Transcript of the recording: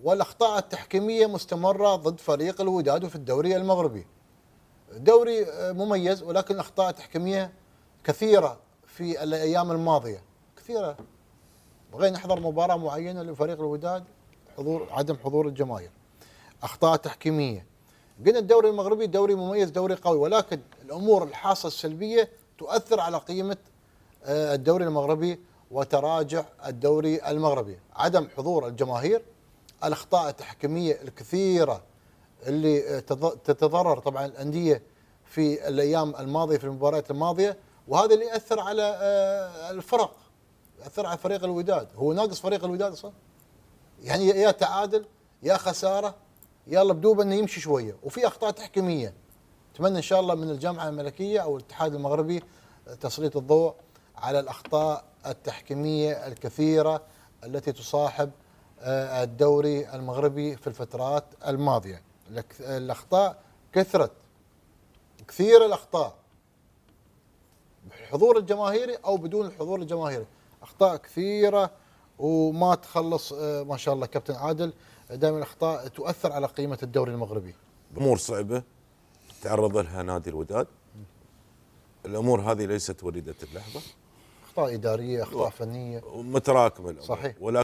والاخطاء التحكيميه مستمره ضد فريق الوداد في الدوري المغربي. دوري مميز، ولكن الاخطاء التحكيميه كثيره في الايام الماضيه، كثيره. بغينا نحضر مباراه معينه لفريق الوداد، عدم حضور الجماهير، اخطاء تحكيميه. قلنا الدوري المغربي دوري مميز، دوري قوي، ولكن الامور الحاصه السلبيه تؤثر على قيمه الدوري المغربي وتراجع الدوري المغربي. عدم حضور الجماهير، الاخطاء التحكيميه الكثيره اللي تتضرر طبعا الانديه في الايام الماضيه، في المباريات الماضيه، وهذا اللي ياثر على الفرق، ياثر على فريق الوداد. هو ناقص فريق الوداد اصلا، يعني يا تعادل يا خساره، يلا بدوب انه يمشي شويه، وفي اخطاء تحكيميه. اتمنى ان شاء الله من الجامعه الملكيه او الاتحاد المغربي تسليط الضوء على الاخطاء التحكيميه الكثيره التي تصاحب الدوري المغربي في الفترات الماضيه. الاخطاء كثرت، كثير الاخطاء، بالحضور الجماهيري او بدون الحضور الجماهيري، اخطاء كثيره وما تخلص. ما شاء الله كابتن عادل، دائما الاخطاء تؤثر على قيمه الدوري المغربي. امور صعبه تعرض لها نادي الوداد، الامور هذه ليست وليده اللحظه، اخطاء اداريه، اخطاء فنيه متراكمه الامور. صحيح. ولكن